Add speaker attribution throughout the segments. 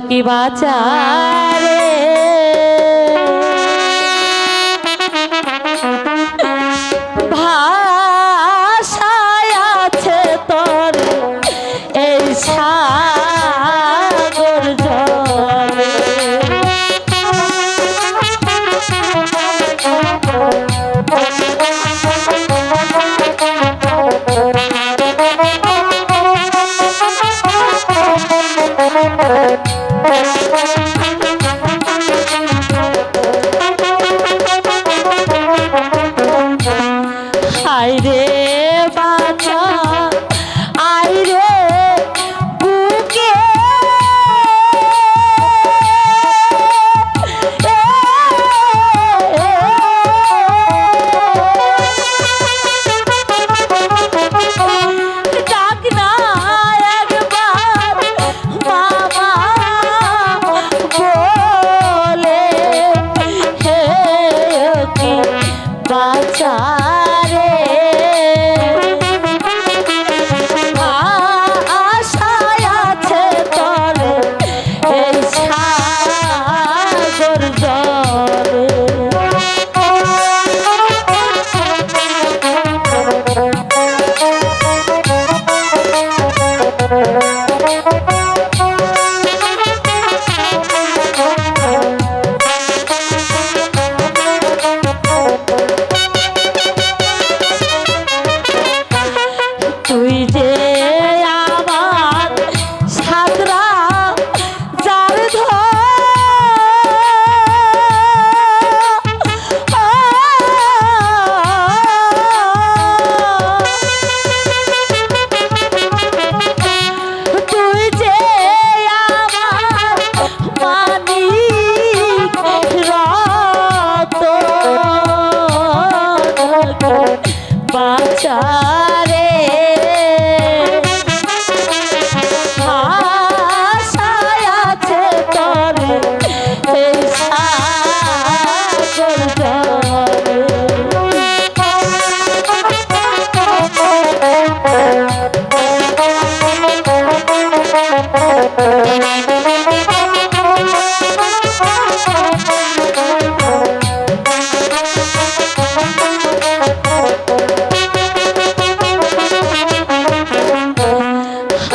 Speaker 1: কি বাঁচারে ভাষায় আছে তোর এই সাগর জলে আইরে বাঁচা আইরে বুকে ডাক না একবার মামা বলে হে কি বাঁচা তুই যে আমার সাতরা যার তুই যে আমার মানিক রতন বাঁচারে ভাষায় আছে তোর এই সাগর জলে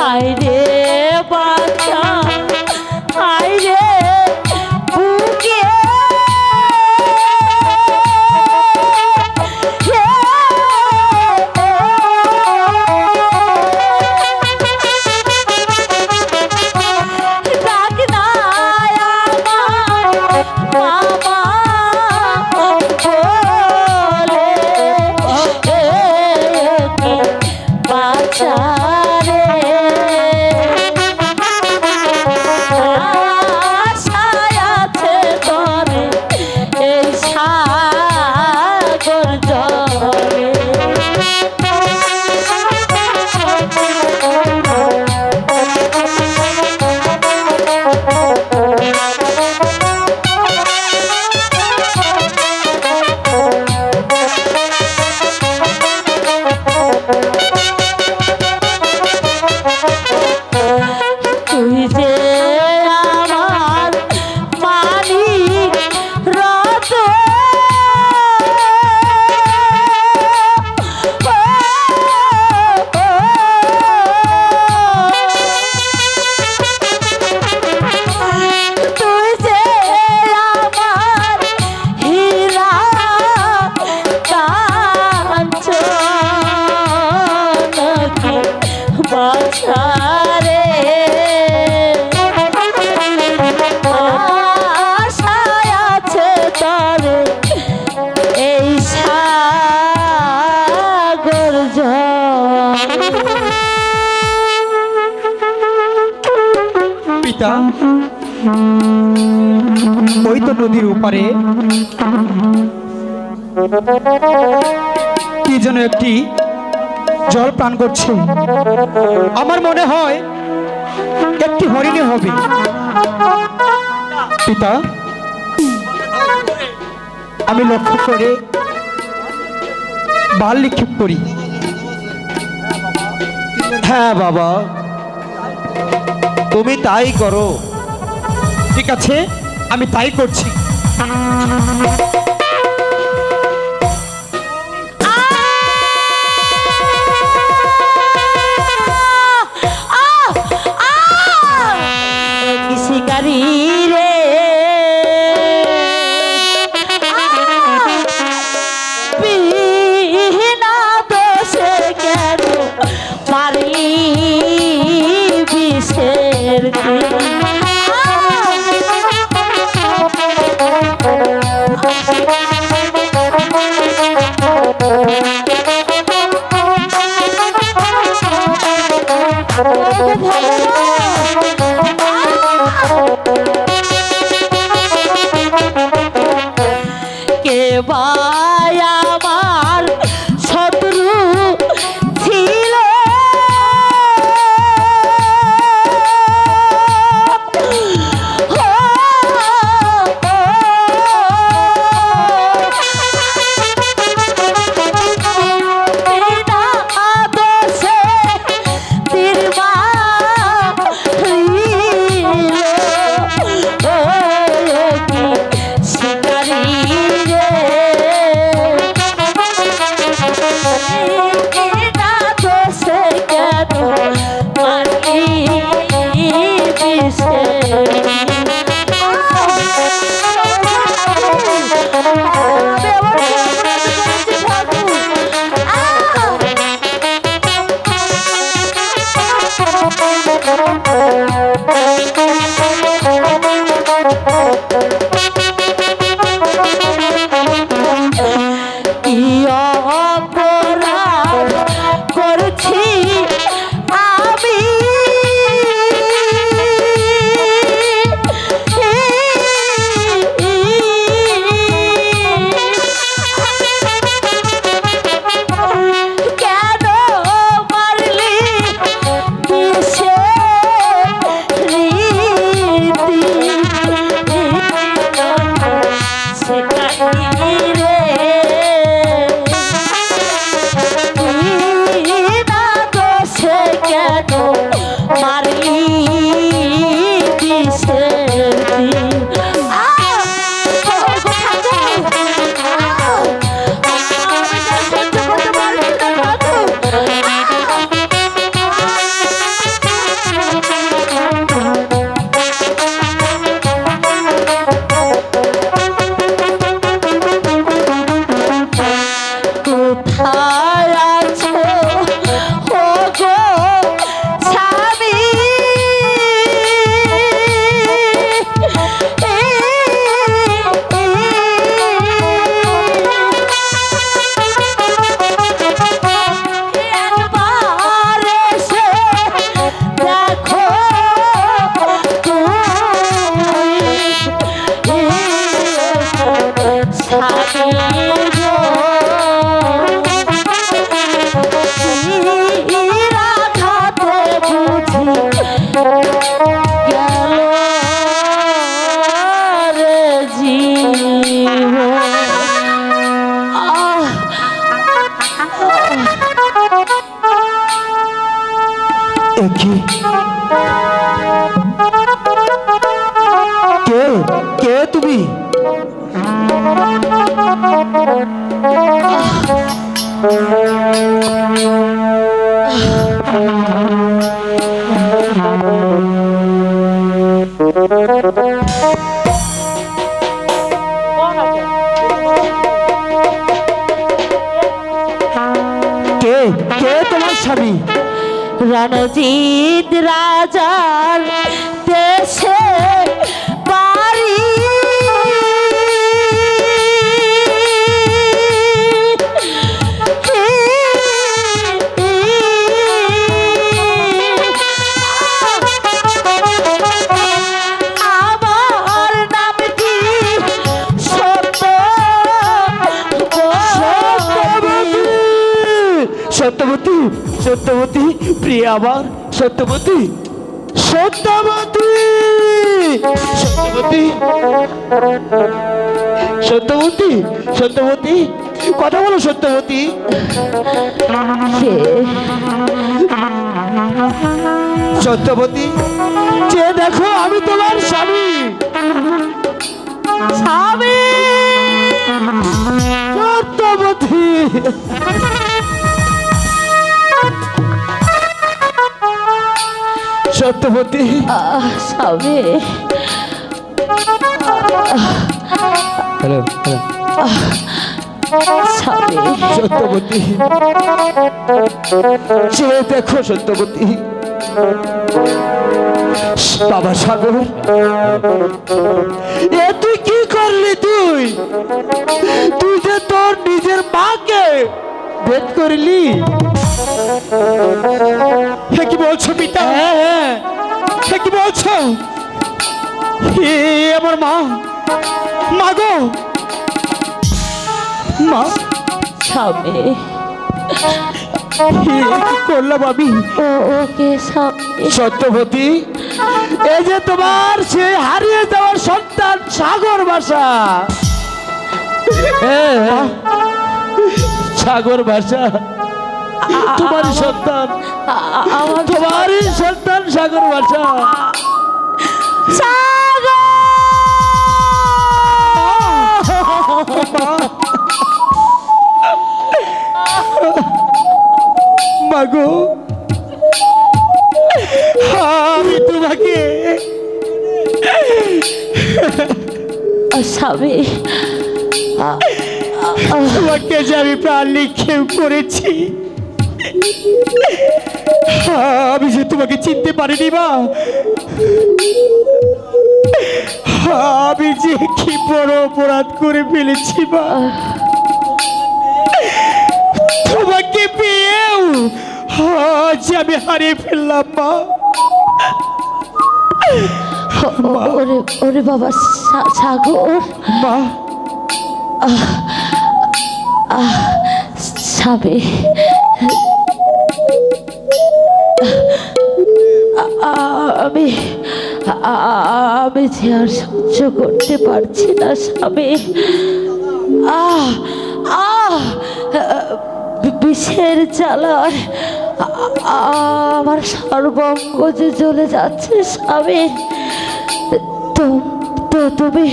Speaker 1: আইরে বাঁচা আইরে বুকে ডাক না আমার মামা বলে কি বাঁচা তুই যে আমার মানিক রতন তুই যে আমার হীরা কাঞ্চন বাঁচারে আশায় আছে তোর এই সাগর
Speaker 2: পিতা ওই তো নদীর ওপারে কি যেন একটি জল পান করছে আমার মনে হয় একটি হরিণী হবে পিতা আমি লক্ষ্য করে বাল নিক্ষেপ করি
Speaker 3: হ্যাঁ বাবা, তুমি তাই করো।
Speaker 2: ঠিক আছে, আমি তাই করছি।
Speaker 1: শিকারি রে বিনা দোষে কেন মারলি বিষের কে ভাই আমার শত্রু ছিল করছি আমি কেন মারলি বিষে রীতি সেখানে রে বিনা দোষে কেন মারলি বিষের কোথায় আছো ও গো স্বামী একবার এসে দেখো তুমি স্বামী গো রাখাতে বুঝি গেল রে জীবন।
Speaker 2: কি কে কে তুমি? কে কে তোমার স্বামী?
Speaker 1: রণজিৎ রাজার দেশে বাড়ি আমার নামটি
Speaker 2: সত্যবতী, সত্যবতী প্রিয়া আমার, সত্যবতী, সত্যবতী, সত্যবতী, সত্যবতী, সত্যবতী, কথা বলো সত্যবতী।
Speaker 1: কে?
Speaker 2: সত্যবতী, যে দেখো আমি তোমার স্বামী।
Speaker 1: স্বামী!
Speaker 2: সত্যবতী, সত্যবতী,
Speaker 1: স্বামী!
Speaker 2: হ্যালো,
Speaker 1: স্বামী!
Speaker 2: সত্যবতী, যে দেখো সত্যবতী। বাবা সাগর, এ তুই কি করলি? তুই তুই যে তোর নিজের মাকে ভেদ করলি। হে কি বলছো পিতা? হ্যাঁ, হে কি বলছো? হে আমার মা, মা গো, মা।
Speaker 1: স্বামী!
Speaker 2: হে কি করলাম আমি?
Speaker 1: ওকে স্বামী!
Speaker 2: সত্যবতী, এই যে তোমার সে হারিয়ে যাওয়ার সন্তান সাগর ভাষা। সাগর ভাষা তোমারই সন্তান, তোমারই সন্তান সাগর ভাষা। মাগো, আমি তোমাকে
Speaker 1: স্বামী!
Speaker 2: তোমাকে যে আমি প্রাণ নিক্ষেপ করেছি, আমি যে তোমাকে চিনতে পারিনি মা। আমি যে কি বড় অপরাধ করে ফেলেছি মা। তোমাকে পেয়েও আজ আমি হারিয়ে ফেললাম মা।
Speaker 1: ওরে ওরে বাবা সাগর!
Speaker 2: মা,
Speaker 1: স্বামী! আমি আমি যে আর সহ্য করতে পারছি না স্বামী। বিষের জ্বালায় আমার সর্বঙ্গ যে জ্বলে যাচ্ছে স্বামী। তো তো তুমি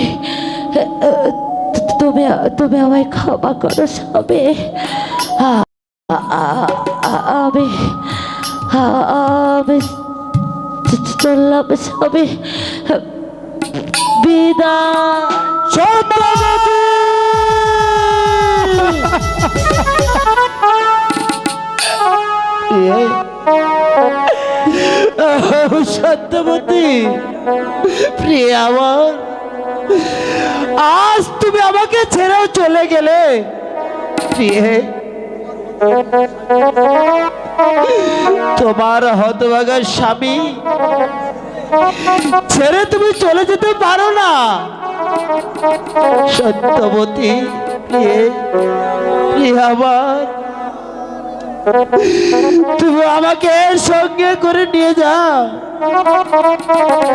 Speaker 1: তুমি তুমি আমায় ক্ষমা করো স্বামী। আমি আমি চললাম স্বামী। বিদায়।
Speaker 2: সত্যবতী, সত্যবতী প্রিয়া আমার, আজ তুমি আমাকে ছেড়েও চলে গেলে। প্রিয়ে, তোমার হতভাগা স্বামী ছেড়ে তুমি চলে যেতে পারো না। সত্যবতী, প্রিয়ে, প্রিয়া আমার, তুমি আমাকে সঙ্গে করে নিয়ে যাও।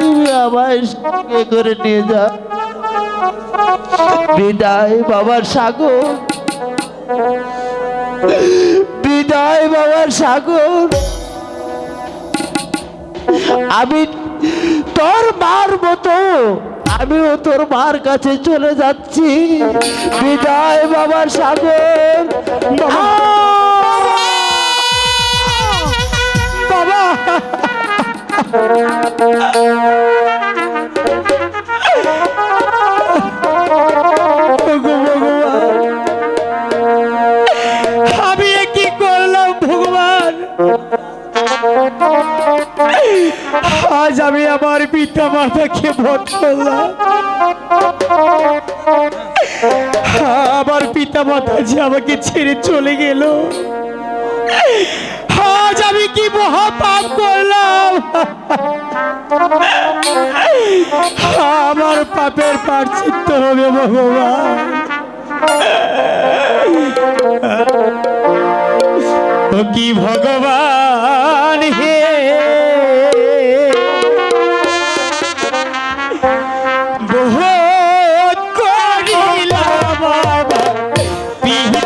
Speaker 2: তুমি আমার সঙ্গে করে নিয়ে যাও। বিদায় বাবার সাগর, বিদায় বাবার সাগর। আমি তোর মার মতো আমিও তোর মার কাছে চলে যাচ্ছি। বিদায় বাবার সাগর। বাবা, বাবা, আমি কি করলাম ভগবান? আজ আমি আমার পিতা মাতাকে বধ করলাম। আমার পিতা মাতা যে আমাকে ছেড়ে চলে গেল, আজ আমি কি মহা পাপ করলাম। আমার পাপের প্রায়শ্চিত্ত হবে ভগবান। ও কি ভগবান হে, বহুত করিলাম বাবা পিতা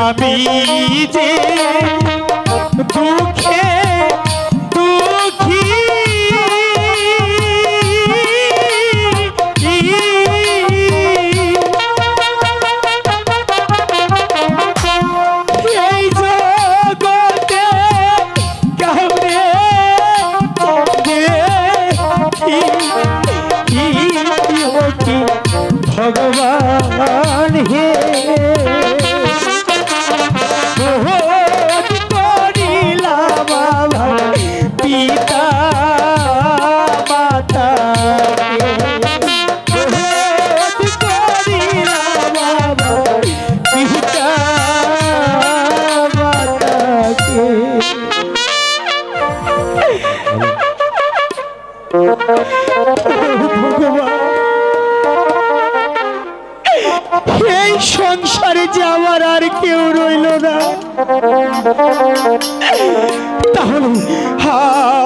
Speaker 2: আমি যে দুঃখে দুঃখী এই জগতে কাউরে দেখি ভগবান হে পিতা মাতাকে পিতা মাতাকে ভগবান এই সংসারে যে আমার আর কেউ রইল না, তাহলে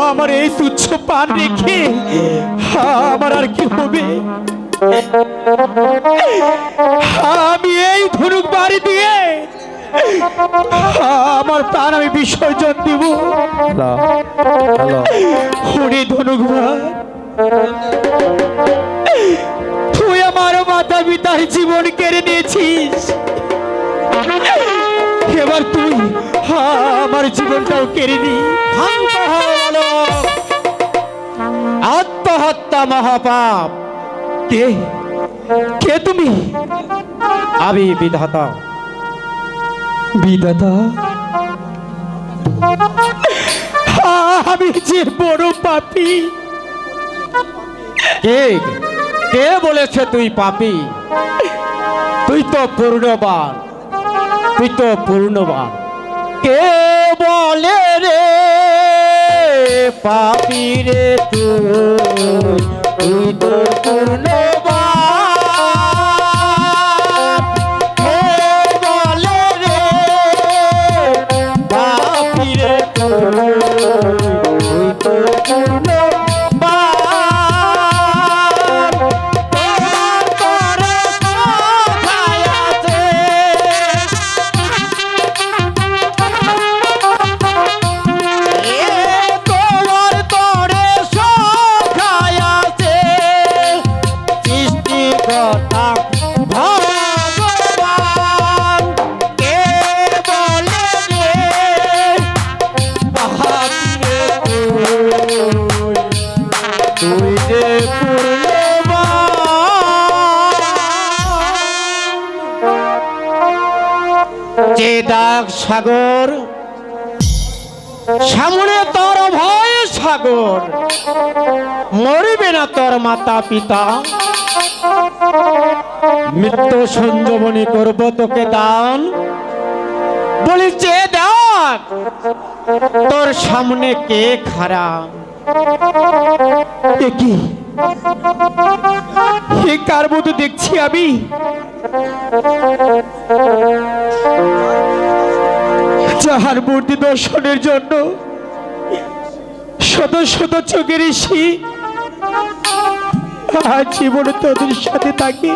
Speaker 2: আমার এই তুচ্ছ পান রেখে আমার আর কি হবে? আমি এই ধনুক বাড়ি দিয়ে আমার প্রাণ আমি বিসর্জন দিব। হরি ধনুক ভাই, তুই আমার মাতা পিতার জীবন কেড়ে নিয়েছিস, এবার তুই আমার জীবনটাও কেড়ে নি।
Speaker 3: আত্মহত্যা মহাপাপ।
Speaker 2: কে কে তুমি?
Speaker 3: আমি বিধাতা।
Speaker 2: বিধাতা? আমি যে বড় পাপী।
Speaker 3: কে কে বলেছে তুই পাপী? তুই তো পূর্ণবান, তুই তো পূর্ণবান। কে বলে রে পাপী রে তুই তো পূর্ণবান। কে বলে রে পাপী রে তুই তো পূর্ণবান। যে ডাক সাগর, সামনে তোর ভয় সাগর, মরবে না তোর মাতা পিতা। মৃত্যু সঞ্জীবনী করব তোকে দান, বলি যে ডাক তোর সামনে কে খারাপ।
Speaker 2: কি কার মতো দেখছি আমি? যাহার মূর্তি দর্শনের জন্য শত শত চোখের ঋষি আজ জীবনে তোদের সাথে থাকে।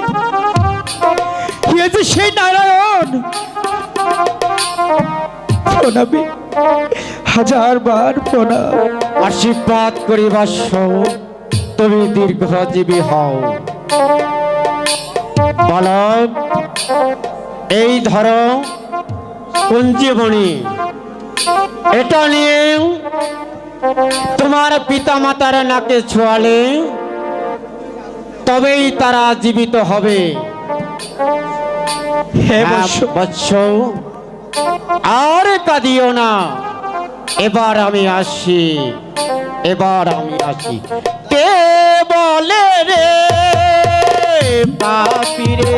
Speaker 2: সেই নারায়ণ প্রণামে হাজার বার প্রণাম।
Speaker 3: আশীর্বাদ করি বাস্য, তুমি দীর্ঘজীবী হও। বালক, এই ধরো সঞ্জীবনী, এটা নিয়ে তোমার পিতা মাতার নাকে ছোঁয়ালে তবেই তারা জীবিত হবে।
Speaker 2: হে
Speaker 3: বৎস, আর কাঁদিও না। এবার আমি আসি, এবার আমি আসি। কে বলে রে পাপী রে